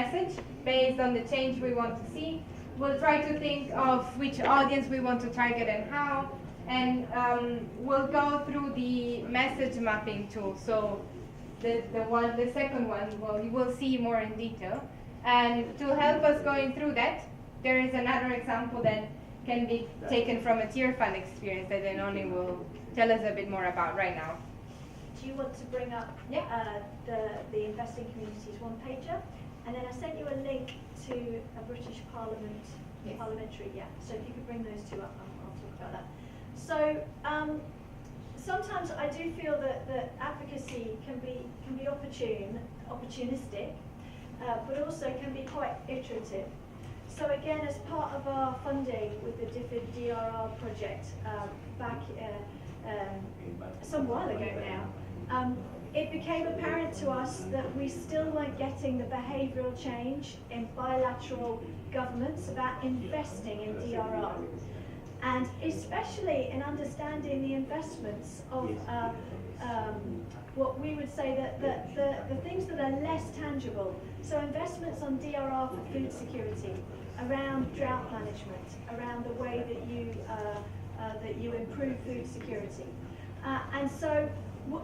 message based on the change we want to see. We'll try to think of which audience we want to target and how, and we'll go through the message mapping tool. So the second one, well, you will see more in detail. And to help us going through that, there is another example that can be taken from a tier fund experience that Enoni will tell us a bit more about right now. Do you want to bring up the investing communities one-pager? And then I sent you a link to a British Parliament, parliamentary, So if you could bring those two up, I'll talk about that. So sometimes I do feel that advocacy can be opportunistic, but also can be quite iterative. So again, as part of our funding with the GNDR project back some while ago now, it became apparent to us that we still weren't getting the behavioural change in bilateral governments about investing in DRR. And especially in understanding the investments of what we would say that the things that are less tangible. So investments on DRR for food security, around drought management, around the way that you improve food security. And so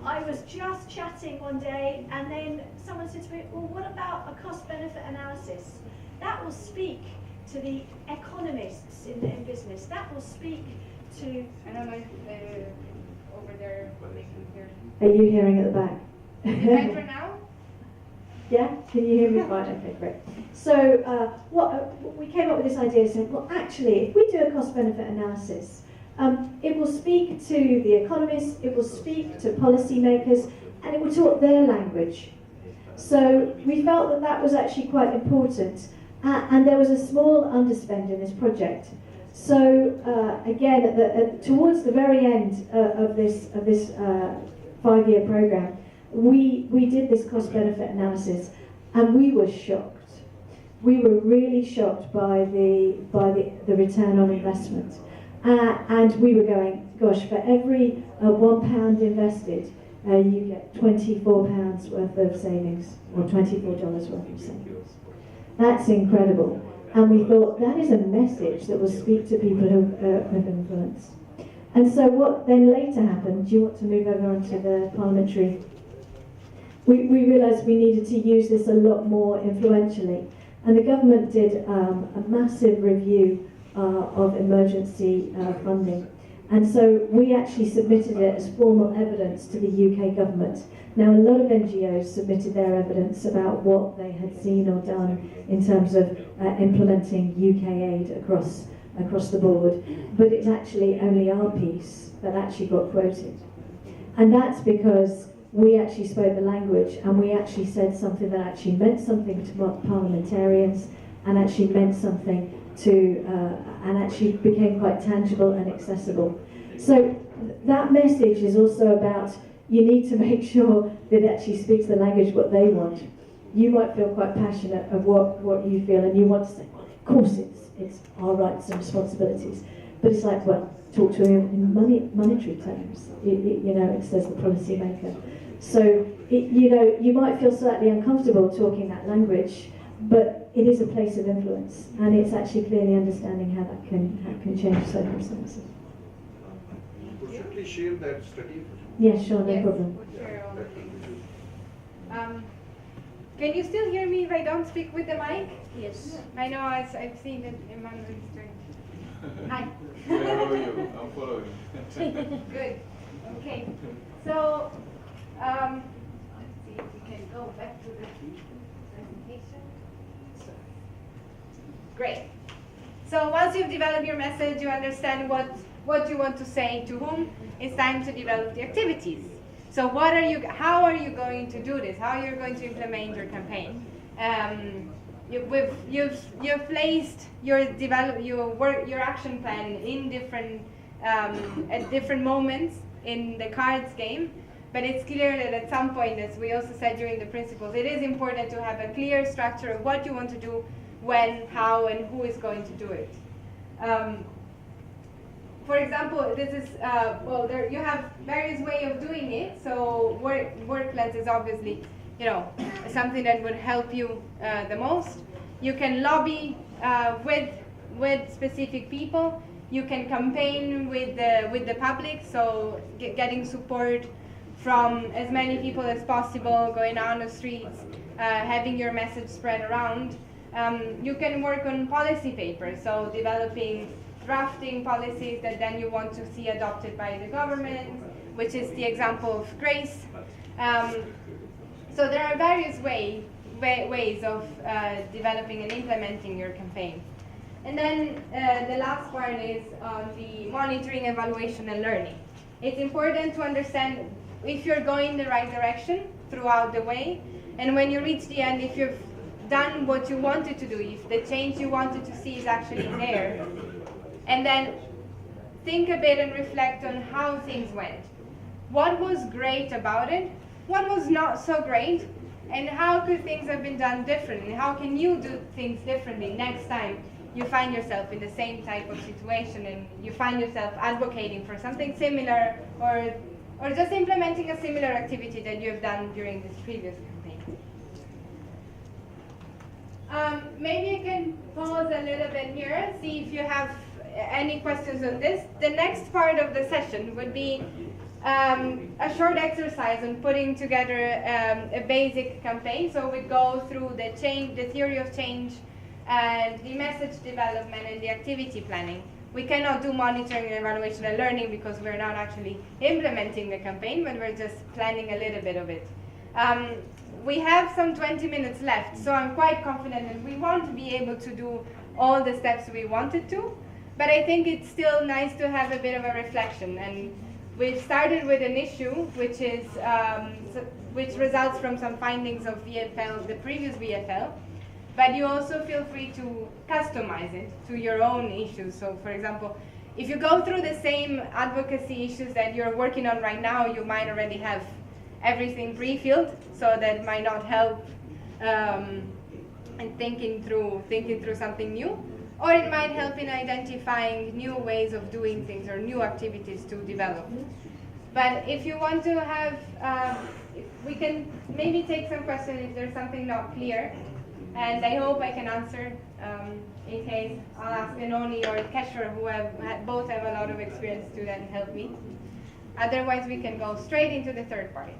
I was just chatting one day, and then someone said to me, well, what about a cost-benefit analysis? That will speak to the economists in business. That will speak to... I don't know if over there they can hear. Are you hearing at the back? Is it better now? Yeah? Can you hear me fine? Okay, great. So we came up with this idea saying, well, actually, if we do a cost-benefit analysis, it will speak to the economists, it will speak to policymakers, and it will talk their language. So we felt that that was actually quite important. And there was a small underspend in this project. So again, towards the very end of this 5-year program, we did this cost-benefit analysis, and we were shocked. We were really shocked by the return on investment, and we were going, gosh, for every £1 invested, you get £24 worth of savings, or $24 worth of savings. That's incredible. And we thought, that is a message that will speak to people who have influence. And so what then later happened, do you want to move over onto the parliamentary? We realised we needed to use this a lot more influentially. And the government did a massive review of emergency funding. And so we actually submitted it as formal evidence to the UK government. Now, a lot of NGOs submitted their evidence about what they had seen or done in terms of implementing UK aid across the board, but it's actually only our piece that actually got quoted. And that's because we actually spoke the language, and we actually said something that actually meant something to parliamentarians, and actually meant something to, and actually became quite tangible and accessible. So that message is also about, you need to make sure that it actually speaks the language what they want. You might feel quite passionate of what you feel, and you want to say, well, of course it's our rights and responsibilities. But it's like, well, talk to him in monetary terms. It says the policy maker. So you might feel slightly uncomfortable talking that language, but it is a place of influence, and it's actually clearly understanding how that can change circumstances. Could you please share that study? Yeah, sure, no problem. Can you still hear me if I don't speak with the mic? Yes. I know, I've seen that Emmanuel is doing. Hi. I follow you. I'm following. Good. Okay. So, let's see if we can go back to the presentation. Great. So once you've developed your message, you understand what you want to say to whom, it's time to develop the activities. So how are you going to do this? How are you going to implement your campaign? You've placed your action plan in different at different moments in the cards game, but it's clear that at some point, as we also said during the principles, it is important to have a clear structure of what you want to do, when, how, and who is going to do it. For example, this is, you have various ways of doing it. So work lens is obviously something that would help you the most. You can lobby with specific people. You can campaign with the public, so getting support from as many people as possible, going on the streets, having your message spread around. You can work on policy papers, so drafting policies that then you want to see adopted by the government, which is the example of GRACE. So there are various ways of developing and implementing your campaign. And then the last part is the monitoring, evaluation, and learning. It's important to understand if you're going the right direction throughout the way, and when you reach the end, if you've done what you wanted to do, if the change you wanted to see is actually there. And then think a bit and reflect on how things went. What was great about it? What was not so great? And how could things have been done differently? How can you do things differently next time you find yourself in the same type of situation and you find yourself advocating for something similar or just implementing a similar activity that you have done during this previous campaign? Maybe you can pause a little bit here, see if you have any questions on this. The next part of the session would be a short exercise on putting together a basic campaign. So we go through the theory of change, and the message development, and the activity planning. We cannot do monitoring and evaluation and learning because we're not actually implementing the campaign, but we're just planning a little bit of it. We have some 20 minutes left, so I'm quite confident that we won't be able to do all the steps we wanted to, but I think it's still nice to have a bit of a reflection. And we've started with an issue which results from some findings of VFL, the previous VFL, but you also feel free to customize it to your own issues. So for example, if you go through the same advocacy issues that you're working on right now, you might already have everything pre-filled, so that might not help in thinking through something new. Or it might help in identifying new ways of doing things or new activities to develop. But if you want to have, we can maybe take some questions if there's something not clear. And I hope I can answer. In case, I'll ask Benoni or Kesher, who both have a lot of experience to then help me. Otherwise, we can go straight into the third part.